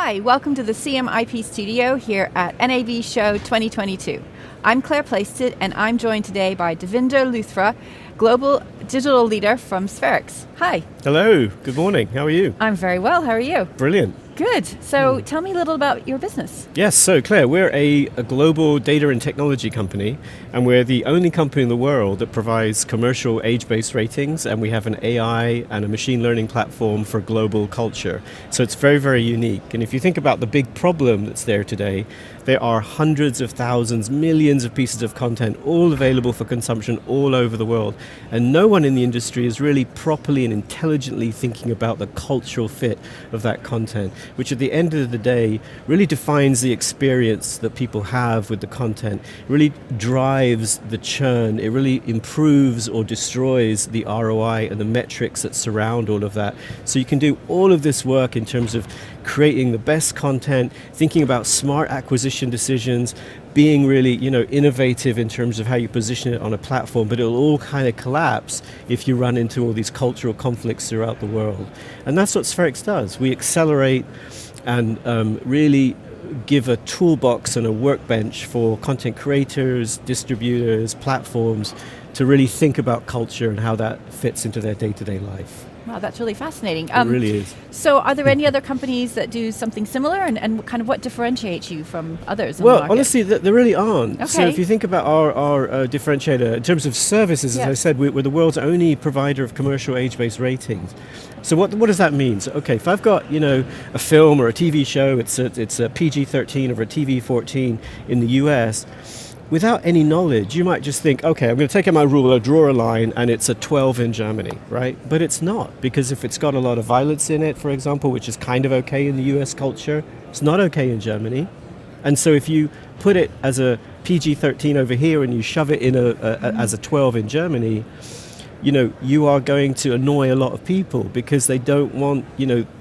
Hi, welcome to the CMIP studio here at NAB Show 2022. I'm Claire Plaisted and I'm joined today by Davinder Luthra, Global Digital Leader from Spherex. Hi. Hello, good morning. How are you? I'm very well, how are you? Brilliant. Good. So tell me a little about your business. Yes, so Claire, we're a global data and technology company, and we're the only company in the world that provides commercial age-based ratings, and we have an AI and a machine learning platform for global culture. So it's very, very unique. And if you think about the big problem that's there today, there are hundreds of thousands, millions of pieces of content all available for consumption all over the world. And no one in the industry is really properly and intelligently thinking about the cultural fit of that content, which at the end of the day really defines the experience that people have with the content. It really drives the churn. It really improves or destroys the ROI and the metrics that surround all of that. So you can do all of this work in terms of creating the best content, thinking about smart acquisition decisions, being really, innovative in terms of how you position it on a platform, but it'll all kind of collapse if you run into all these cultural conflicts throughout the world. And that's what Spherex does. We accelerate and really give a toolbox and a workbench for content creators, distributors, platforms to really think about culture and how that fits into their day-to-day life. Wow, that's really fascinating. It really is. So are there any other companies that do something similar, and kind of what differentiates you from others in the Well, market? honestly, there really aren't. Okay. So if you think about our differentiator, in terms of services, as I said, we're the world's only provider of commercial age-based ratings. So what does that mean? So, okay, if I've got, a film or a TV show, it's a PG-13 or a TV-14 in the US, without any knowledge, you might just think, okay, I'm going to take out my ruler, draw a line, and it's a 12 in Germany, right? But it's not, because if it's got a lot of violence in it, for example, which is kind of okay in the US culture, it's not okay in Germany. And so if you put it as a PG-13 over here and you shove it in as a 12 in Germany, you are going to annoy a lot of people because they don't want,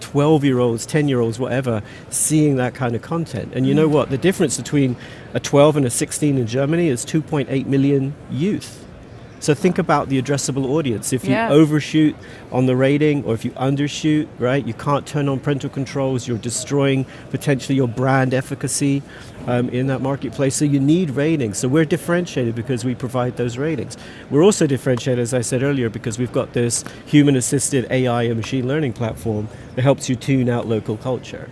12-year-olds, 10-year-olds, whatever, seeing that kind of content. And you know what? The difference between a 12 and a 16 in Germany is 2.8 million youth. So think about the addressable audience. If you overshoot on the rating or if you undershoot, right, you can't turn on parental controls, you're destroying potentially your brand efficacy in that marketplace. So you need ratings. So we're differentiated because we provide those ratings. We're also differentiated, as I said earlier, because we've got this human-assisted AI and machine learning platform that helps you tune out local culture.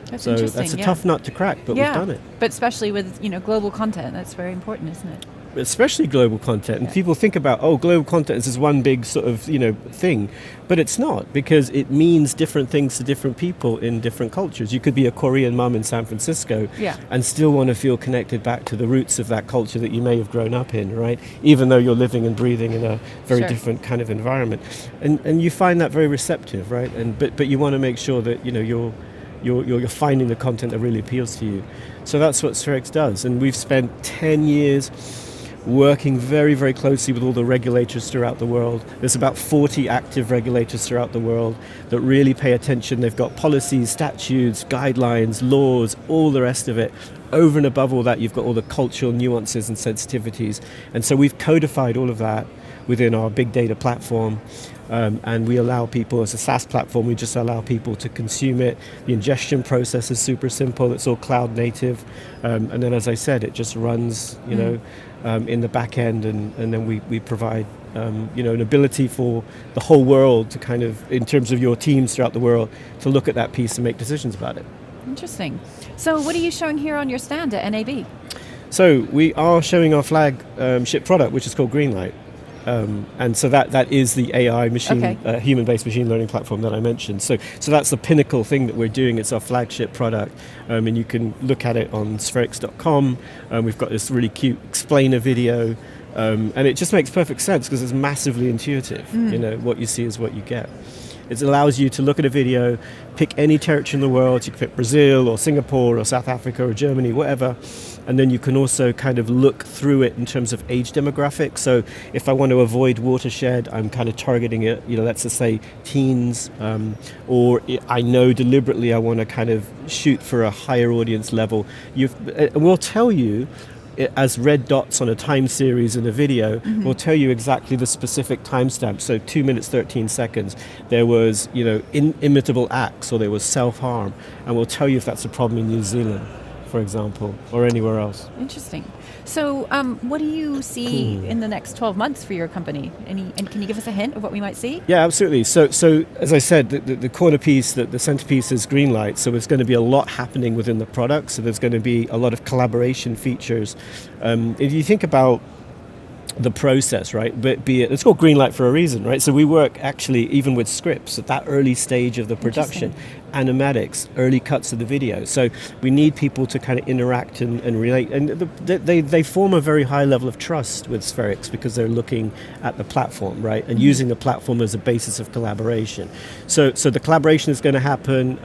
That's interesting. That's a tough nut to crack, but we've done it. But especially with global content, that's very important, isn't it? Especially global content. And people think about, global content is this one big sort of, thing. But it's not, because it means different things to different people in different cultures. You could be a Korean mum in San Francisco and still want to feel connected back to the roots of that culture that you may have grown up in, right? Even though you're living and breathing in a very different kind of environment. And you find that very receptive, right? But you want to make sure that, you're finding the content that really appeals to you. So that's what Spherex does. And we've spent 10 years working very, very closely with all the regulators throughout the world. There's about 40 active regulators throughout the world that really pay attention. They've got policies, statutes, guidelines, laws, all the rest of it. Over and above all that, you've got all the cultural nuances and sensitivities. And so we've codified all of that within our big data platform. And we allow people, as a SaaS platform, we just allow people to consume it. The ingestion process is super simple. It's all cloud native. And then, as I said, it just runs, in the back end. And then we provide, an ability for the whole world to kind of, in terms of your teams throughout the world, to look at that piece and make decisions about it. Interesting. So what are you showing here on your stand at NAB? So we are showing our flagship product, which is called Greenlight. And so that is the AI human-based machine learning platform that I mentioned. So that's the pinnacle thing that we're doing. It's our flagship product, and you can look at it on Spherex.com. We've got this really cute explainer video, and it just makes perfect sense because it's massively intuitive. What you see is what you get. It allows you to look at a video, pick any territory in the world. You can pick Brazil or Singapore or South Africa or Germany, whatever. And then you can also kind of look through it in terms of age demographics. So if I want to avoid watershed, I'm kind of targeting it, let's just say teens, or I know deliberately I want to kind of shoot for a higher audience level. And we'll tell you as red dots on a time series in a video, will tell you exactly the specific timestamp. So 2 minutes 13 seconds, there was inimitable acts, or there was self-harm, and will tell you if that's a problem in New Zealand, for example, or anywhere else. Interesting. So what do you see in the next 12 months for your company? And can you give us a hint of what we might see? Yeah, absolutely. So as I said, the corner piece, the centerpiece is Greenlight. So there's going to be a lot happening within the product. So there's going to be a lot of collaboration features. If you think about the process, right? But it's called Greenlight for a reason, right? So we work actually even with scripts at that early stage of the production, animatics, early cuts of the video. So we need people to kind of interact and relate, and they form a very high level of trust with Spherex because they're looking at the platform, right, and using the platform as a basis of collaboration. So the collaboration is going to happen,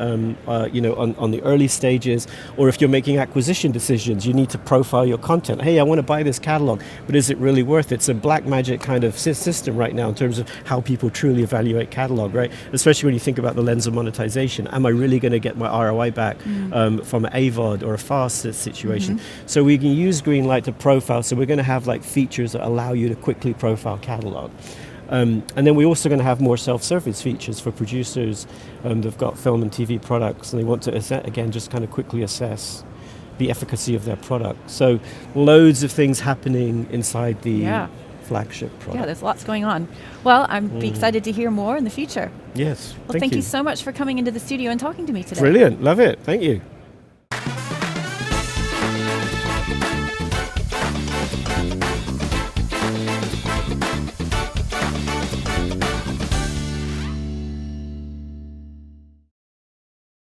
on the early stages, or if you're making acquisition decisions, you need to profile your content. Hey, I want to buy this catalog, but is it really worth it? It's a black magic kind of system right now in terms of how people truly evaluate catalog, right? Especially when you think about the lens of monetization. Am I really going to get my ROI back from an AVOD or a FAST situation? So we can use Greenlight to profile. So we're going to have like features that allow you to quickly profile catalog. And then we're also going to have more self-service features for producers that've got film and TV products, and they want to, again, just kind of quickly assess the efficacy of their product. So loads of things happening inside the flagship product. Yeah, there's lots going on. Well, I'm excited to hear more in the future. Yes. Well, thank you so much for coming into the studio and talking to me today. Brilliant. Love it. Thank you.